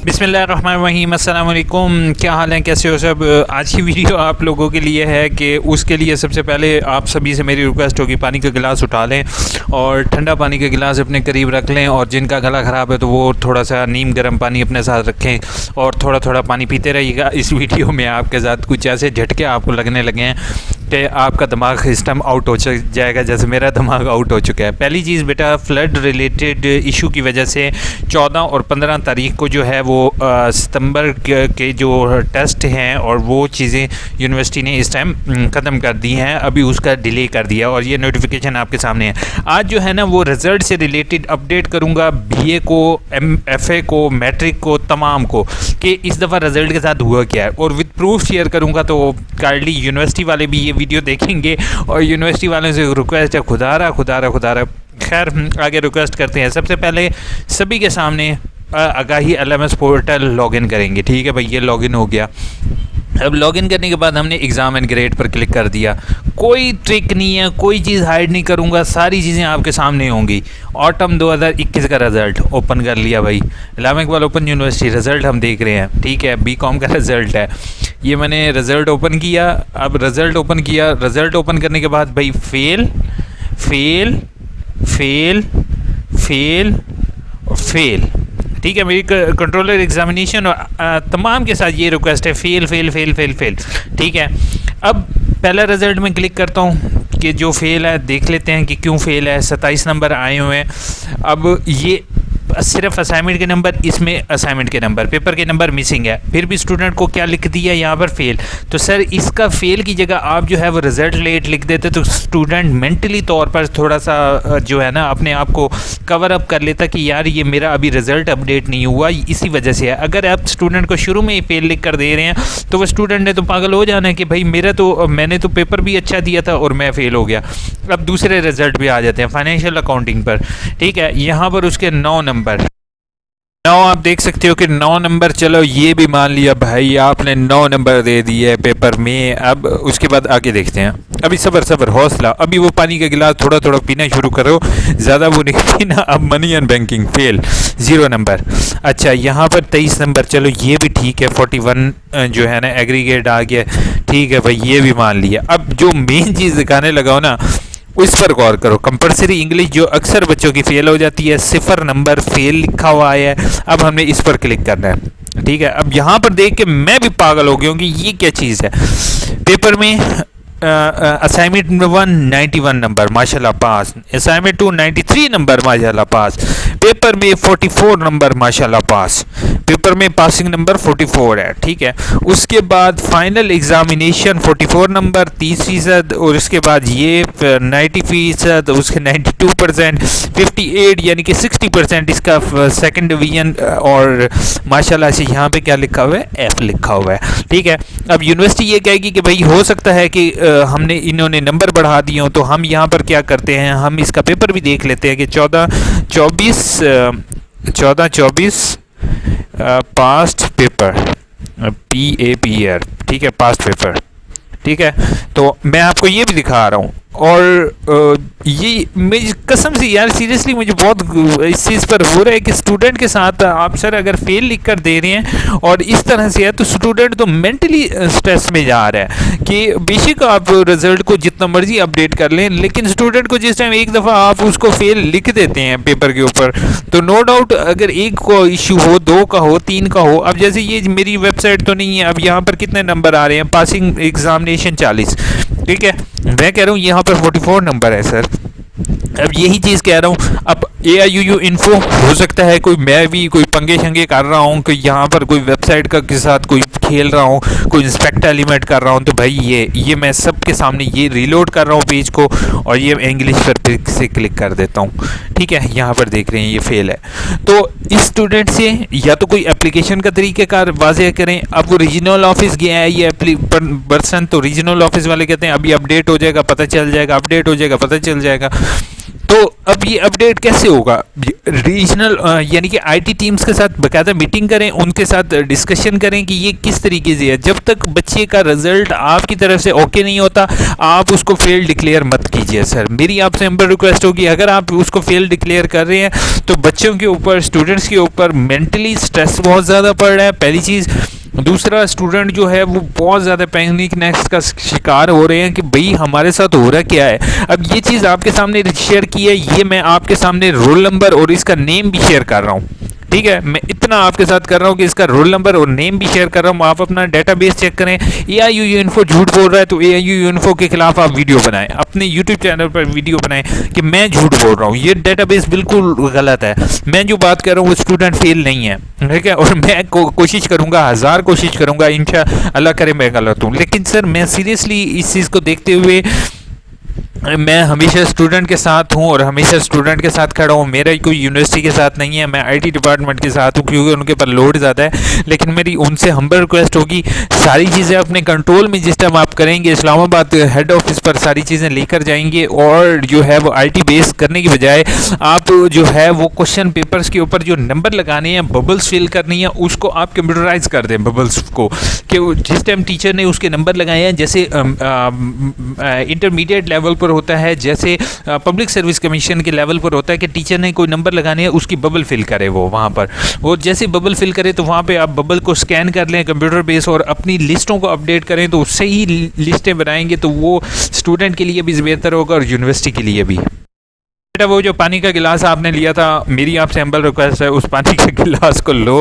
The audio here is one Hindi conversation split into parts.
बिस्मिल्लाहिर्रहमानिर्रहीम, अस्सलाम वालेकुम। क्या हाल है, कैसे हो सब। आज की वीडियो आप लोगों के लिए है कि उसके लिए सबसे पहले आप सभी से मेरी रिक्वेस्ट होगी, पानी का गिलास उठा लें और ठंडा पानी का गिलास अपने करीब रख लें, और जिनका गला ख़राब है तो वो थोड़ा सा नीम गर्म पानी अपने साथ रखें और थोड़ा थोड़ा पानी पीते रहिएगा। इस वीडियो में आपके साथ कुछ ऐसे झटके आपको लगने लगे हैं कि आपका दिमाग सिस्टम आउट हो जाएगा, जैसे मेरा दिमाग आउट हो चुका है। पहली चीज़ बेटा, फ्लड रिलेटेड इशू की वजह से 14 और 15 तारीख को जो है वो सितंबर के जो टेस्ट हैं और वो चीज़ें यूनिवर्सिटी ने इस टाइम ख़त्म कर दी हैं, अभी उसका डिले कर दिया और ये नोटिफिकेशन आपके सामने है। आज जो है ना वो रिज़ल्ट से रिलेटेड अपडेट करूँगा, बीए को, एफए को, मैट्रिक को, तमाम को, कि इस दफ़ा रिज़ल्ट के साथ हुआ क्या है, और विद प्रूफ शेयर करूँगा। तो काइंडली यूनिवर्सिटी वाले भी ये वीडियो देखेंगे और यूनिवर्सिटी वालों से रिक्वेस्ट है, खुदारा खैर आगे रिक्वेस्ट करते हैं। सबसे पहले सभी के सामने आगाही LMS पोर्टल लॉगिन करेंगे। ठीक है भाई, ये लॉगिन हो गया। अब लॉगिन करने के बाद हमने एग्ज़ाम एंड ग्रेड पर क्लिक कर दिया। कोई ट्रिक नहीं है, कोई चीज़ हाइड नहीं करूँगा, सारी चीज़ें आपके सामने होंगी। ऑटम 2021 का रिज़ल्ट ओपन कर लिया भाई, Islamic Iqbal open university result हम देख रहे हैं। ठीक है, BCom का रिज़ल्ट है ये, मैंने रिज़ल्ट ओपन किया। अब रिज़ल्ट ओपन करने के बाद भाई fail fail fail fail fail. ठीक है, मेरी कंट्रोलर एग्जामिनेशन और तमाम के साथ ये रिक्वेस्ट है, fail fail fail fail fail. ठीक है, अब पहला रिज़ल्ट में क्लिक करता हूँ कि जो फेल है देख लेते हैं कि क्यों फेल है। 27 नंबर आए हुए हैं। अब ये सिर्फ असाइनमेंट के नंबर, इसमें असाइनमेंट के नंबर, पेपर के नंबर मिसिंग है, फिर भी स्टूडेंट को क्या लिख दिया यहाँ पर, फेल। तो सर इसका फेल की जगह आप जो है वो रिज़ल्ट लेट लिख देते तो स्टूडेंट मेंटली तौर पर थोड़ा सा जो है ना अपने आप को कवर अप कर लेता कि यार ये मेरा अभी रिज़ल्ट अपडेट नहीं हुआ, इसी वजह से है। अगर आप स्टूडेंट को शुरू में ही फेल लिख कर दे रहे हैं तो वो स्टूडेंट ने तो पागल हो जाना है कि भाई मैंने तो पेपर भी अच्छा दिया था और मैं फेल हो गया। अब दूसरे रिज़ल्ट भी आ जाते हैं फाइनेंशियल अकाउंटिंग पर। ठीक है, यहाँ पर उसके 9 नंबर आप देख सकते हो कि 9 नंबर, चलो ये भी मान लिया भाई आपने 9 नंबर दे दिए पेपर में। अब उसके बाद आगे देखते हैं। अभी सबर हौसला, अभी वो पानी का गिलास थोड़ा थोड़ा पीना शुरू करो, ज़्यादा वो नहीं पीना। अब money and banking fail, 0 number. अच्छा, यहाँ पर 23 नंबर, चलो ये भी ठीक है। 41 जो है ना एग्रीगेट आ गया। ठीक है भाई, ये भी मान लिया। अब जो मेन चीज़ दिखाने लगाओ ना उस पर गौर करो। कंपलसरी इंग्लिश जो अक्सर बच्चों की फेल हो जाती है, 0 नंबर फेल लिखा हुआ है। अब हमने इस पर क्लिक करना है। ठीक है, अब यहाँ पर देख के मैं भी पागल हो गया हूँ कि ये क्या चीज़ है। पेपर में असाइनमेंट 1 91 नंबर माशाल्लाह पास, असाइनमेंट 2 93 नंबर माशाल्लाह पास, पेपर में 44 नंबर माशाल्लाह पास, पेपर में पासिंग नंबर 44 है। ठीक है, उसके बाद फाइनल एग्जामिनेशन 44 नंबर 30%, और उसके बाद ये 90%, उसके 92%, 58 यानी कि 60% इसका सेकंड डिवीजन, और माशाल्लाह से यहाँ पे क्या लिखा हुआ है, F लिखा हुआ है। ठीक है, अब यूनिवर्सिटी ये कहेगी कि भाई हो सकता है कि इन्होंने नंबर बढ़ा दिए हो, तो हम यहाँ पर क्या करते हैं, हम इसका पेपर भी देख लेते हैं कि 14-24 पास्ट पेपर, PAPR। ठीक है, पास्ट पेपर। ठीक है, तो मैं आपको ये भी दिखा रहा हूँ, और ये मेरी कसम से यार सीरियसली मुझे बहुत इस चीज़ पर हो रहा है कि स्टूडेंट के साथ आप सर अगर फेल लिख कर दे रहे हैं और इस तरह से है तो स्टूडेंट तो मेंटली स्ट्रेस में जा रहा है कि बेशक आप रिज़ल्ट को जितना मर्जी अपडेट कर लें, लेकिन स्टूडेंट को जिस टाइम एक दफ़ा आप उसको फेल लिख देते हैं पेपर के ऊपर, तो नो डाउट अगर एक को इशू हो, 2 का हो, 3 का हो। अब जैसे ये मेरी वेबसाइट तो नहीं है, अब यहाँ पर कितने नंबर आ रहे हैं, पासिंग एग्जामिनेशन 40। ठीक है, मैं कह रहा हूँ यहाँ पर 44 नंबर है सर। अब यही चीज़ कह रहा हूँ। अब AIUU इन्फो, हो सकता है मैं भी कोई पंगे शंगे कर रहा हूँ कि यहाँ पर कोई वेबसाइट का के साथ कोई खेल रहा हूँ, कोई इंस्पेक्ट एलिमेंट कर रहा हूँ, तो भाई ये मैं सबके सामने ये रीलोड कर रहा हूँ पेज को, और ये इंग्लिश पर से क्लिक कर देता हूँ। ठीक है, यहाँ पर देख रहे हैं ये फेल है। तो इस स्टूडेंट से या तो कोई एप्लीकेशन का तरीक़ेकार वाज़ेह करें। अब वो रीजनल ऑफिस गया है ये पर्सन, तो रीजनल ऑफिस वाले कहते हैं अभी अपडेट हो जाएगा, पता चल जाएगा, अपडेट हो जाएगा, पता चल जाएगा। तो अब ये अपडेट कैसे होगा? रीजनल यानी कि आईटी टीम्स के साथ बाकायदा मीटिंग करें, उनके साथ डिस्कशन करें कि ये किस तरीके से है। जब तक बच्चे का रिजल्ट आपकी तरफ से ओके नहीं होता, आप उसको फेल डिक्लेयर मत कीजिए। सर मेरी आपसे हम्बल रिक्वेस्ट होगी, अगर आप उसको फेल डिक्लेयर कर रहे हैं तो बच्चों के ऊपर, स्टूडेंट्स के ऊपर मेंटली स्ट्रेस बहुत ज़्यादा पड़ रहा है, पहली चीज़। दूसरा, स्टूडेंट जो है वो बहुत ज़्यादा पैनिक का शिकार हो रहे हैं कि भाई हमारे साथ हो रहा क्या है। अब ये चीज़ आपके सामने शेयर की है, ये मैं आपके सामने रोल नंबर और इसका नेम भी शेयर कर रहा हूँ, ठीक है। मैं इतना आपके साथ कर रहा हूँ कि इसका रोल नंबर और नेम भी शेयर कर रहा हूँ। आप अपना डेटाबेस चेक करें। AIU इन्फो झूठ बोल रहा है तो AIU इन्फो के खिलाफ आप वीडियो बनाएं, अपने यूट्यूब चैनल पर वीडियो बनाएं कि मैं झूठ बोल रहा हूँ, ये डेटाबेस बिल्कुल गलत है। मैं जो बात कर रहा हूँ वो स्टूडेंट फेल नहीं है, ठीक है। और मैं कोशिश करूँगा, 1000 कोशिश करूँगा, इंशाअल्लाह करे मैं गलत हूँ। लेकिन सर मैं सीरियसली इस चीज़ को देखते हुए मैं हमेशा स्टूडेंट के साथ हूँ और हमेशा स्टूडेंट के साथ खड़ा हूँ। मेरा कोई यूनिवर्सिटी के साथ नहीं है, मैं आईटी डिपार्टमेंट के साथ हूँ क्योंकि उनके पर लोड ज़्यादा है। लेकिन मेरी उनसे हम्बल रिक्वेस्ट होगी, सारी चीज़ें अपने कंट्रोल में जिस टाइम आप करेंगे, इस्लामाबाद हेड ऑफिस पर सारी चीज़ें लेकर जाएंगे और जो है वो आईटी बेस करने की बजाय आप जो है वो क्वेश्चन पेपर्स के ऊपर जो नंबर लगाने हैं, बबल्स फिल करनी है, उसको आप कंप्यूटराइज कर दें बबल्स को, कि जिस टाइम टीचर ने उसके नंबर लगाए हैं, जैसे इंटरमीडिएट लेवल पर होता है, जैसे पब्लिक सर्विस कमीशन के लेवल पर होता है कि टीचर ने कोई नंबर लगाने हैं, उसकी बबल फिल करे वो वहाँ पर। वो जैसे बबल फिल करे तो वहाँ पे आप बबल को स्कैन कर लें कंप्यूटर बेस और अपनी लिस्टों को अपडेट करें, तो उससे ही लिस्टें बनाएंगे तो वो स्टूडेंट के लिए भी बेहतर होगा और यूनिवर्सिटी के लिए भी। बेटा वो जो पानी का गिलास आपने लिया था, मेरी आपसे हम्बल रिक्वेस्ट है, उस पानी के गिलास को लो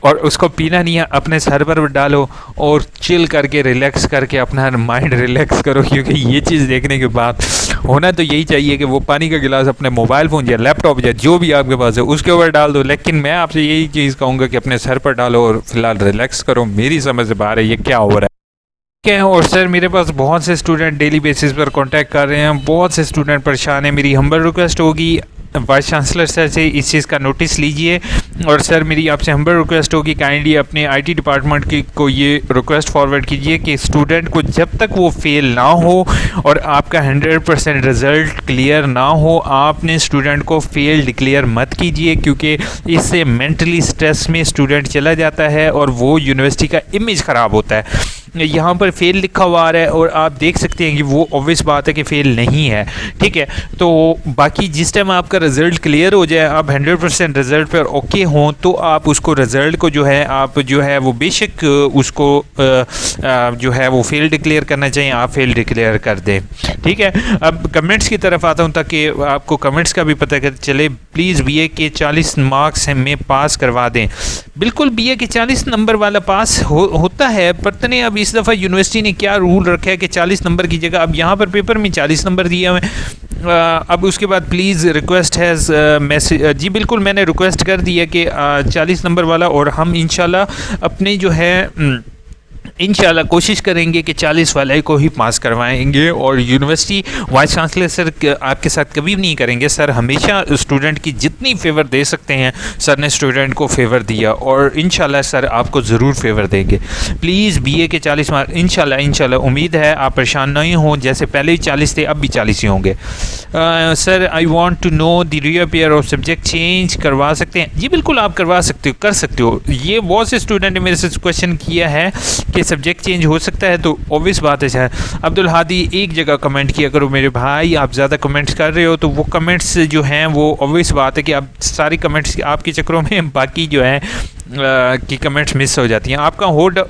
और उसको पीना नहीं है, अपने सर पर डालो और चिल करके रिलैक्स करके अपना माइंड रिलैक्स करो। क्योंकि ये चीज़ देखने के बाद होना तो यही चाहिए कि वो पानी का गिलास अपने मोबाइल फ़ोन या लैपटॉप या जो भी आपके पास है उसके ऊपर डाल दो। लेकिन मैं आपसे यही चीज़ कहूँगा कि अपने सर पर डालो और फिलहाल रिलैक्स करो। मेरी समझ से बाहर है ये क्या हो रहा है। और सर मेरे पास बहुत से स्टूडेंट डेली बेसिस पर कांटेक्ट कर रहे हैं, बहुत से स्टूडेंट परेशान हैं। मेरी हम्बल रिक्वेस्ट होगी वाइस चांसलर सर से इस चीज़ का नोटिस लीजिए। और सर मेरी आपसे हम्बल रिक्वेस्ट होगी, काइंडली अपने आईटी डिपार्टमेंट की को ये रिक्वेस्ट फॉरवर्ड कीजिए कि स्टूडेंट को जब तक वो फेल ना हो और आपका 100% रिज़ल्ट क्लियर ना हो, आपने स्टूडेंट को फेल डिक्लेयर मत कीजिए, क्योंकि इससे मेंटली स्ट्रेस में स्टूडेंट चला जाता है और वो यूनिवर्सिटी का इमेज ख़राब होता है। यहाँ पर फेल लिखा हुआ आ रहा है और आप देख सकते हैं कि वो ऑब्वियस बात है कि फेल नहीं है, ठीक है। तो बाकी जिस टाइम आपका रिज़ल्ट क्लियर हो जाए, आप 100% रिज़ल्ट पर ओके हों, तो आप उसको रिज़ल्ट को जो है आप जो है वो बेशक उसको जो है वो फेल डिक्लेयर करना चाहिए, आप फेल डिक्लेयर कर दें, ठीक है। अब कमेंट्स की तरफ आता हूँ ताकि आपको कमेंट्स का भी पता चले। प्लीज़ BA के 40 मार्क्स में पास करवा दें। बिल्कुल BA के 40 नंबर वाला पास होता है, पता नहीं अब इस दफ़ा यूनिवर्सिटी ने क्या रूल रखा है कि 40 नंबर की जगह अब यहाँ पर पेपर में 40 नंबर दिए हुए हैं। अब उसके बाद प्लीज़ रिक्वेस्ट है मैसेज, जी बिल्कुल मैंने रिक्वेस्ट कर दी है कि 40 नंबर वाला, और हम इंशाल्लाह अपने जो है इंशाल्लाह कोशिश करेंगे कि 40 वाले को ही पास करवाएंगे। और यूनिवर्सिटी वाइस चांसलर सर आपके साथ कभी भी नहीं करेंगे। सर हमेशा स्टूडेंट की जितनी फेवर दे सकते हैं सर ने स्टूडेंट को फेवर दिया और इंशाल्लाह सर आपको ज़रूर फेवर देंगे। प्लीज़ BA के 40 मार्क्स इंशाल्लाह उम्मीद है आप परेशान नहीं हो, जैसे पहले भी 40 थे अब भी 40 ही होंगे। Sir I want to know the reappear of subject change करवा सकते हैं? जी बिल्कुल आप करवा सकते हो, कर सकते हो। ये बहुत से स्टूडेंट ने मेरे से क्वेश्चन किया है कि सब्जेक्ट चेंज हो सकता है, तो ऑब्वियस बात है सर। अब्दुल हादी एक जगह कमेंट किया करो मेरे भाई, आप ज़्यादा कमेंट्स कर रहे हो तो वो कमेंट्स जो हैं वो ऑब्वियस बात है कि आप सारी कमेंट्स आपके चक्करों में बाकी जो है की कमेंट्स मिस हो जाती हैं। आपका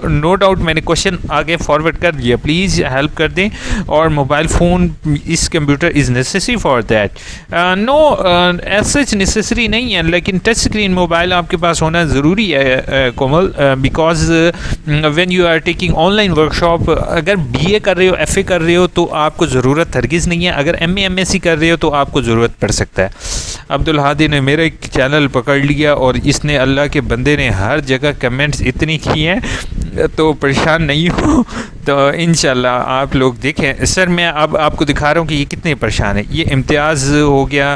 नो डाउट मैंने क्वेश्चन आगे फॉरवर्ड कर दिया, प्लीज़ हेल्प कर दें। और मोबाइल फ़ोन इस computer is necessary for that? No as such necessary नहीं है, लेकिन टच स्क्रीन मोबाइल आपके पास होना ज़रूरी है Komal, because when you are taking online workshop, अगर BA कर रहे हो, FA कर रहे हो तो आपको ज़रूरत हरगिज़ नहीं है, अगर MA MSc कर रहे हो तो आपको ज़रूरत पड़ सकता है। अब्दुल हादी ने मेरा एक चैनल पकड़ लिया और इसने अल्लाह के बंदे ने हर जगह कमेंट्स इतनी की हैं, तो परेशान नहीं हो। तो इंशाल्लाह आप लोग देखें। सर मैं अब आपको दिखा रहा हूँ कि ये कितने परेशान है। ये इम्तियाज़ हो गया,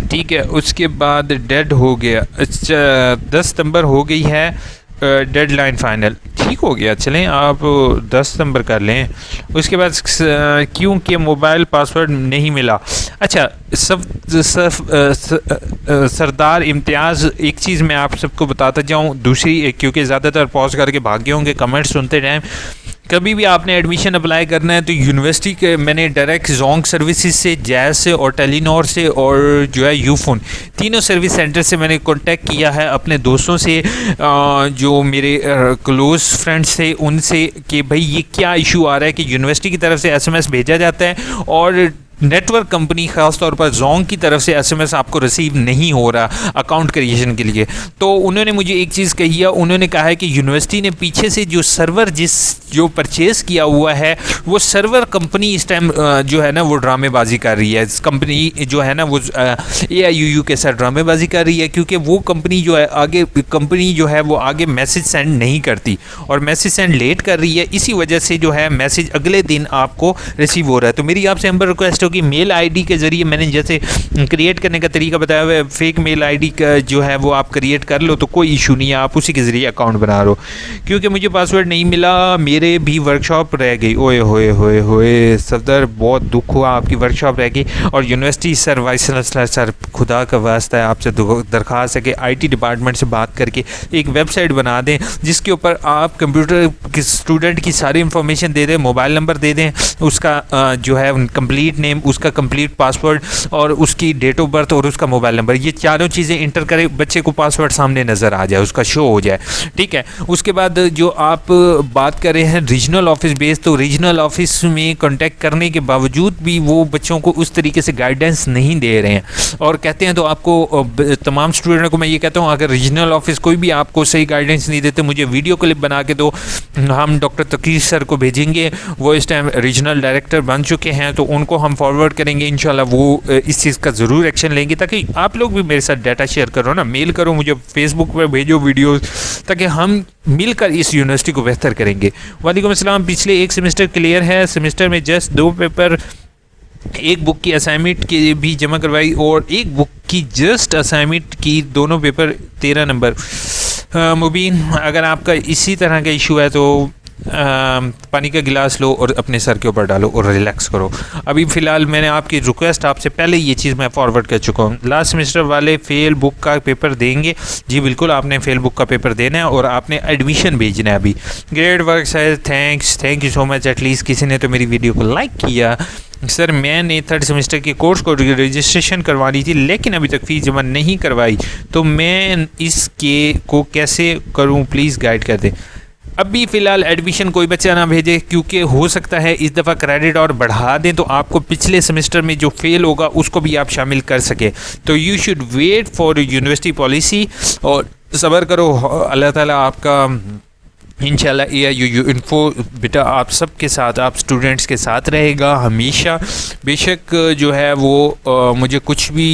ठीक है, उसके बाद डेड हो गया, 10 सितंबर हो गई है, डेडलाइन फाइनल ठीक हो गया, चलें आप 10 नंबर कर लें। उसके बाद क्योंकि मोबाइल पासवर्ड नहीं मिला। अच्छा सरदार इम्तियाज़, एक चीज़ मैं आप सबको बताता जाऊँ, दूसरी, क्योंकि ज़्यादातर पॉज करके भागे होंगे कमेंट सुनते टाइम, कभी भी आपने एडमिशन अप्लाई करना है तो यूनिवर्सिटी के, मैंने डायरेक्ट जोंग सर्विसेज से, जैज़ से और टेलीनॉर से और जो है यूफोन, तीनों सर्विस सेंटर से मैंने कांटेक्ट किया है अपने दोस्तों से, जो मेरे क्लोज़ फ्रेंड्स थे उनसे, कि भाई ये क्या इशू आ रहा है कि यूनिवर्सिटी की तरफ से एसएमएस भेजा जाता है और नेटवर्क कंपनी ख़ास तौर पर जोंग की तरफ से एसएमएस आपको रिसीव नहीं हो रहा अकाउंट क्रिएशन के लिए। तो उन्होंने मुझे एक चीज़ कही है, उन्होंने कहा है कि यूनिवर्सिटी ने पीछे से जो सर्वर जो परचेज़ किया हुआ है वो सर्वर कंपनी इस टाइम जो है ना वो ड्रामेबाजी कर रही है। कंपनी जो है ना वो AIUU के साथ ड्रामेबाजी कर रही है, क्योंकि वो कंपनी जो है वो आगे मैसेज सेंड नहीं करती और मैसेज सेंड लेट कर रही है, इसी वजह से जो है मैसेज अगले दिन आपको रिसीव हो रहा है। तो मेरी आपसे हम्बल रिक्वेस्ट कि मेल आईडी के ज़रिए, मैंने जैसे क्रिएट करने का तरीका बताया हुआ है, फेक मेल आईडी का जो है वो आप क्रिएट कर लो तो कोई इशू नहीं है, आप उसी के ज़रिए अकाउंट बना लो। क्योंकि मुझे पासवर्ड नहीं मिला, मेरे भी वर्कशॉप रह गई। ओए होए होए होए सफदर, बहुत दुख हुआ, आपकी वर्कशॉप रह गई। और university sir, vice chancellor sir, खुदा का वास्ता है आपसे दरख्वास्त है कि IT डिपार्टमेंट से बात करके एक वेबसाइट बना दें जिसके ऊपर आप कंप्यूटर के स्टूडेंट की सारी इंफॉर्मेशन दे दें, मोबाइल नंबर दे दें, उसका जो है कंप्लीट नेम, उसका कंप्लीट पासवर्ड और उसकी डेट ऑफ बर्थ और उसका मोबाइल नंबर, ये चारों चीज़ें इंटर करें, बच्चे को पासवर्ड सामने नज़र आ जाए, उसका शो हो जाए, ठीक है। उसके बाद जो आप बात कर रहे हैं रीजनल ऑफिस बेस, तो रीजनल ऑफिस में कांटेक्ट करने के बावजूद भी वो बच्चों को उस तरीके से गाइडेंस नहीं दे रहे हैं और कहते हैं, तो आपको तमाम स्टूडेंटों को मैं ये कहता हूँ, अगर रीजनल ऑफिस कोई भी आपको सही गाइडेंस नहीं देते, मुझे वीडियो क्लिप बना के दो, हम डॉक्टर तकीर सर को भेजेंगे, वो इस टाइम रीजनल डायरेक्टर बन चुके हैं, तो उनको हम फॉरवर्ड करेंगे, इंशाल्लाह वो इस चीज़ का ज़रूर एक्शन लेंगे, ताकि आप लोग भी मेरे साथ डाटा शेयर करो ना, मेल करो मुझे, फेसबुक पर भेजो वीडियोस, ताकि हम मिलकर इस यूनिवर्सिटी को बेहतर करेंगे। वालेकुम अस्सलाम। पिछले एक सेमेस्टर क्लियर है, सेमेस्टर में जस्ट 2 पेपर, एक बुक की असाइनमेंट की भी जमा करवाई और एक बुक की जस्ट असाइनमेंट की, दोनों पेपर 13 नंबर। मुबीन, अगर आपका इसी तरह का इशू है तो पानी का गिलास लो और अपने सर के ऊपर डालो और रिलैक्स करो। अभी फ़िलहाल मैंने आपकी रिक्वेस्ट, आपसे पहले ये चीज़ मैं फॉरवर्ड कर चुका हूँ। लास्ट सेमेस्टर वाले फेल बुक का पेपर देंगे? जी बिल्कुल, आपने फेल बुक का पेपर देना है और आपने एडमिशन भेजना है अभी। Great work sir, thank you so much. At least किसी ने तो मेरी वीडियो को लाइक किया। सर मैंने 3rd सेमेस्टर के कोर्स को रजिस्ट्रेशन करवानी थी लेकिन अभी तक फ़ीस जमा नहीं करवाई, तो मैं इसके को कैसे करूं, प्लीज़ गाइड कर दें। अभी फ़िलहाल एडमिशन कोई बच्चा ना भेजे, क्योंकि हो सकता है इस दफ़ा क्रेडिट और बढ़ा दें तो आपको पिछले सेमेस्टर में जो फेल होगा उसको भी आप शामिल कर सके। तो you should wait for university policy और सब्र करो, अल्लाह ताला आपका इंशाल्लाह AIUU इन्फो बेटा आप सबके साथ, आप स्टूडेंट्स के साथ रहेगा हमेशा। बेशक जो है वो मुझे कुछ भी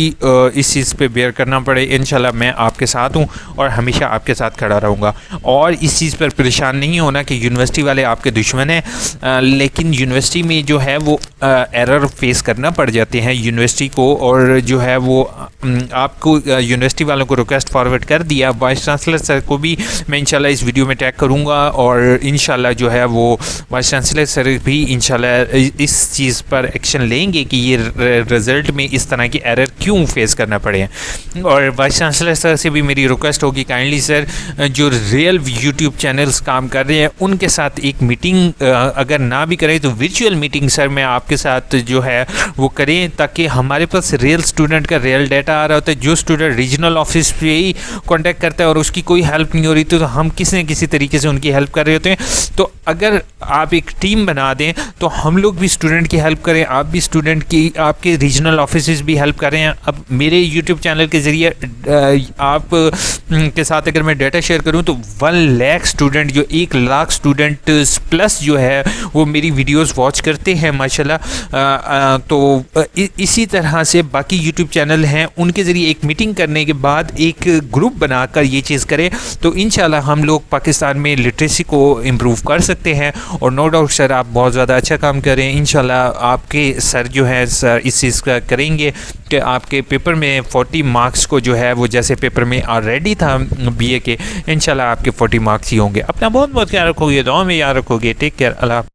इस चीज़ पे बेयर करना पड़े, इंशाल्लाह मैं आपके साथ हूँ और हमेशा आपके साथ खड़ा रहूँगा। और इस चीज़ पर परेशान नहीं होना कि यूनिवर्सिटी वाले आपके दुश्मन हैं, लेकिन यूनिवर्सिटी में जो है वो एरर फेस करना पड़ जाते हैं यूनिवर्सिटी को। और जो है वो आपको यूनिवर्सिटी वालों को रिक्वेस्ट फॉरवर्ड कर दिया, वाइस चांसलर सर को भी मैं इंशाल्लाह इस वीडियो में टैग करूँगा और इंशाल्लाह जो है वो वाइस चांसलर सर भी इंशाल्लाह इस चीज़ पर एक्शन लेंगे कि ये रिज़ल्ट में इस तरह की एरर क्यों फेस करना पड़े हैं। और वाइस चांसलर सर से भी मेरी रिक्वेस्ट होगी, काइंडली सर जो रियल यूट्यूब चैनल्स काम कर रहे हैं उनके साथ एक मीटिंग अगर ना भी करें तो वर्चुअल मीटिंग सर मैं आपके साथ जो है वो करें, ताकि हमारे पास रियल स्टूडेंट का रियल डाटा आ रहा होता है। जो स्टूडेंट रीजनल ऑफिस पे ही कॉन्टैक्ट करता है और उसकी कोई हेल्प नहीं हो रही, तो हम किसी न किसी तरीके से की हेल्प कर रहे होते हैं। तो अगर आप एक टीम बना दें तो हम लोग भी स्टूडेंट की हेल्प करें, आप भी स्टूडेंट की, आपके रीजनल ऑफिसेस भी हेल्प कर रहे हैं। अब मेरे यूट्यूब चैनल के ज़रिए आप के साथ अगर मैं डाटा शेयर करूं तो 1 लाख स्टूडेंट, जो 1 लाख स्टूडेंट प्लस जो है वो मेरी वीडियोस वॉच करते हैं माशाल्लाह। तो इसी तरह से बाकी यूट्यूब चैनल हैं, उनके ज़रिए एक मीटिंग करने के बाद एक ग्रुप बनाकर ये चीज़ करें तो इंशाल्लाह हम लोग पाकिस्तान में लिटरेसी को इम्प्रूव कर सकते हैं। और नो डाउट सर आप बहुत ज़्यादा अच्छा काम करें, इंशाल्लाह आपके सर जो है सर इस चीज़ का करेंगे कि आपके पेपर में 40 मार्क्स को जो है वो जैसे पेपर में ऑलरेडी था BA के, इंशाल्लाह आपके 40 मार्क्स ही होंगे। अपना बहुत बहुत ख्याल रखोगे, दुआ में याद रखोगे। Take care. अल्लाह।